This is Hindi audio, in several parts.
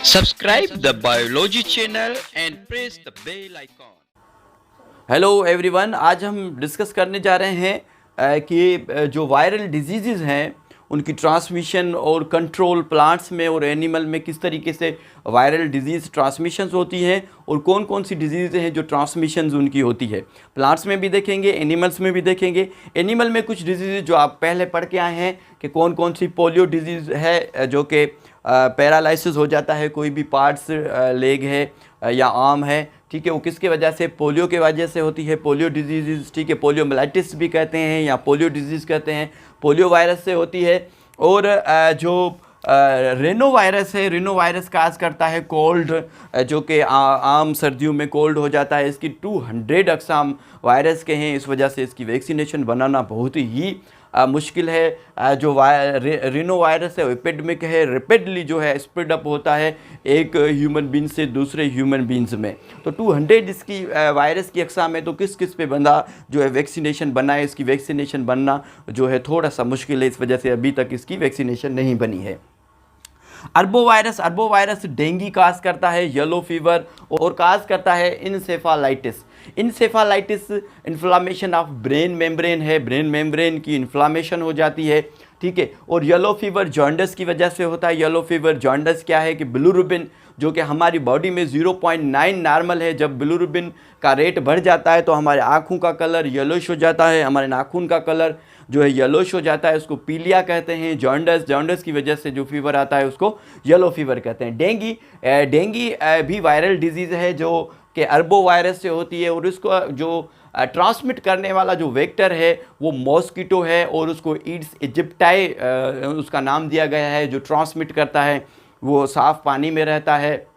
Subscribe the Biology channel and press the bell icon. Hello everyone, आज हम डिस्कस करने जा रहे हैं कि जो वायरल डिजीज़ हैं उनकी ट्रांसमिशन और कंट्रोल प्लांट्स में और एनिमल में किस तरीके से वायरल डिजीज़ ट्रांसमिशंस होती हैं और कौन कौन सी डिजीज़ हैं जो ट्रांसमिशंस उनकी होती है। प्लांट्स में भी देखेंगे, एनिमल्स में भी देखेंगे। एनिमल में कुछ डिजीज़ जो आप पहले पढ़ के आए हैं कि कौन कौन सी पोलियो डिजीज़ है जो कि पैरालिसिस हो जाता है, कोई भी पार्ट्स लेग है या आर्म है, ठीक है, वो किसके वजह से, पोलियो के वजह से होती है, पोलियो डिजीज़, ठीक है, पोलियोमाइलिटिस भी कहते हैं या पोलियो डिजीज़ कहते हैं, पोलियो वायरस से होती है। और जो रेनो वायरस है, रेनो वायरस काज करता है कोल्ड, जो कि आम सर्दियों में कोल्ड हो जाता है। इसकी 200 अक़साम वायरस के हैं, इस वजह से इसकी वैक्सीनेशन बनाना बहुत ही मुश्किल है। जो रिनो वायरस है एपिडेमिक है, रैपिडली जो है स्प्रेड अप होता है एक ह्यूमन बीन से दूसरे ह्यूमन बीन्स में। तो 200 इसकी वायरस की अक़साम है, तो किस किस पे बंदा जो है वैक्सीनेशन बनाए, इसकी वैक्सीनेशन बनना जो है थोड़ा सा मुश्किल है, इस वजह से अभी तक इसकी वैक्सीनेशन नहीं बनी है। अरबो वायरस डेंगू काज करता है, येलो फीवर, और काज करता है इंसेफालाइटिस। इंसेफालाइटिस इन्फ्लामेशन ऑफ ब्रेन मेम्ब्रेन है, ब्रेन मेम्ब्रेन की इन्फ्लामेशन हो जाती है, ठीक है। और येलो फीवर जॉन्डिस की वजह से होता है। येलो फीवर जॉन्डिस क्या है कि बिलिरुबिन जो कि हमारी बॉडी में 0.9 नॉर्मल है, जब बिलिरुबिन का रेट बढ़ जाता है तो हमारे आँखों का कलर येलोश हो जाता है, हमारे नाखून का कलर जो है येलोश हो जाता है, उसको पीलिया कहते हैं। जॉन्डिस की वजह से जो फीवर आता है उसको येलो फीवर कहते हैं। डेंगू भी वायरल डिजीज़ है जो कि अरबो वायरस से होती है, और उसको जो ट्रांसमिट करने वाला जो वेक्टर है वो मॉस्किटो है, और उसको ईड्स इजिप्टाई उसका नाम दिया गया है। जो ट्रांसमिट करता है वो साफ़ पानी में रहता है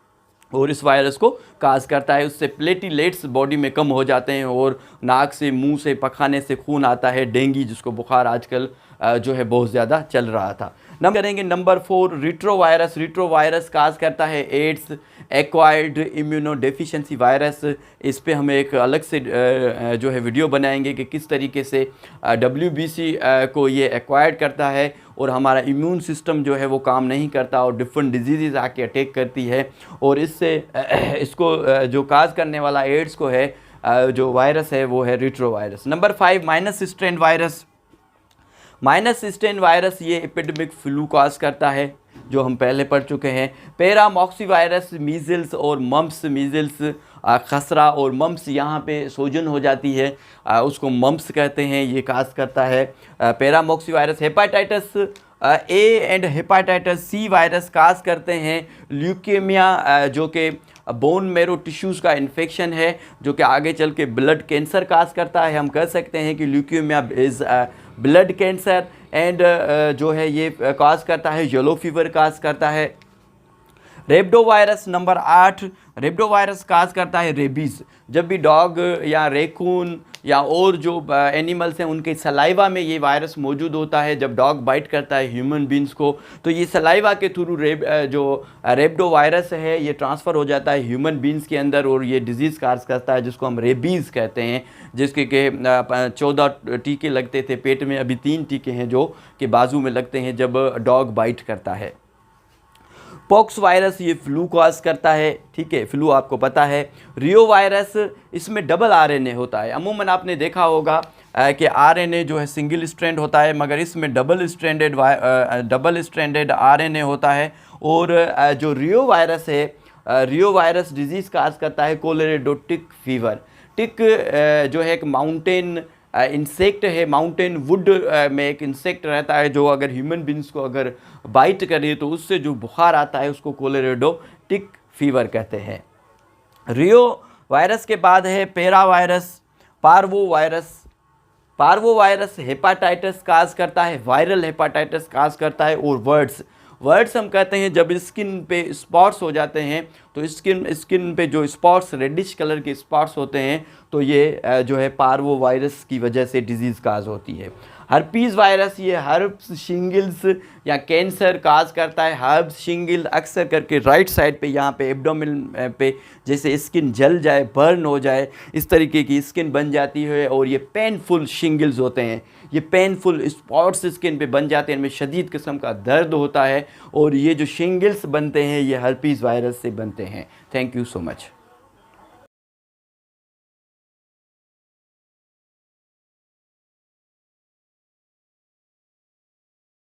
और इस वायरस को काज करता है। उससे प्लेटिलेट्स बॉडी में कम हो जाते हैं और नाक से, मुंह से, पखाने से खून आता है। डेंगू जिसको बुखार आजकल जो है बहुत ज़्यादा चल रहा था। करेंगे नंबर 4 रिट्रोवायरस काज करता है AIDS, acquired immuno deficiency virus. इस पे हम एक अलग से जो है वीडियो बनाएंगे कि किस तरीके से WBC को ये एक्वायर्ड करता है और हमारा इम्यून सिस्टम जो है वो काम नहीं करता और डिफरेंट डिजीज़ आके अटैक करती है, और इससे इसको जो काज करने वाला एड्स को है जो वायरस है वो है retrovirus. Number 5 minus strain virus ये एपिडेमिक फ्लू काज करता है जो हम पहले पढ़ चुके हैं। पैरामॉक्सी वायरस मीज़ल्स और मम्प्स, मीज़ल्स खसरा और मम्प्स यहाँ पे सोजन हो जाती है, उसको मम्प्स कहते हैं, ये काज करता है paramyxo virus. Hepatitis A and hepatitis C virus cause करते हैं ल्यूकेमिया, जो कि बोन मेरो टिश्यूज़ का इन्फेक्शन है जो कि आगे चल के ब्लड कैंसर काज करता है। हम कह सकते हैं कि leukaemia is blood cancer, and जो है ये काज करता है येलो फीवर काज करता है। रेब्डो वायरस नंबर 8, रेब्डो वायरस काज करता है रेबीज़। जब भी डॉग या रेकून या और जो एनिमल्स हैं उनके सलाइवा में ये वायरस मौजूद होता है, जब डॉग बाइट करता है ह्यूमन बींग्स को तो ये सलाइवा के थ्रू जो रेब्डो वायरस है ये ट्रांसफ़र हो जाता है ह्यूमन बींग्स के अंदर और ये डिजीज़ काज करता है जिसको हम रेबीज़ कहते हैं, जिसके के 14 टीके लगते थे पेट में, अभी 3 टीके हैं जो कि बाजू में लगते हैं जब डॉग बाइट करता है। पॉक्स वायरस ये फ्लू काज करता है, ठीक है, फ्लू आपको पता है। रियो वायरस इसमें डबल RNA होता है। अमूमन आपने देखा होगा कि RNA जो है सिंगल स्ट्रैंड होता है, मगर इसमें डबल स्ट्रैंडेड RNA होता है। और जो रियो वायरस है, रियो वायरस डिजीज़ काज करता है कोलेरेडो टिक फीवर। टिक जो है एक माउंटेन इंसेक्ट है, माउंटेन वुड में एक इंसेक्ट रहता है जो अगर ह्यूमन बींग्स को अगर बाइट करे तो उससे जो बुखार आता है उसको कोलेरेडो टिक फीवर कहते हैं। रियो वायरस के बाद है para virus, parvo virus hepatitis cause करता है, वायरल हेपाटाइटिस काज करता है। और वर्ड्स हम कहते हैं जब स्किन पे स्पॉट्स हो जाते हैं तो स्किन पे जो स्पॉट्स रेडिश कलर के स्पॉट्स होते हैं तो ये जो है पार्वो वायरस की वजह से डिजीज़ काज होती है। हर्पीज़ वायरस ये हर्प्स शिंगल्स या कैंसर काज करता है। हर्प्स शिंगल अक्सर करके राइट साइड पे यहाँ पे एब्डोमेन पे जैसे स्किन जल जाए, बर्न हो जाए, इस तरीके की स्किन बन जाती है और ये पेनफुल शिंगल्स होते हैं। ये पेनफुल स्पॉट्स स्किन पे बन जाते हैं, इनमें शदीद किस्म का दर्द होता है और ये जो शिंगल्स बनते हैं ये हर्पीज़ वायरस से बनते हैं। Thank you so much.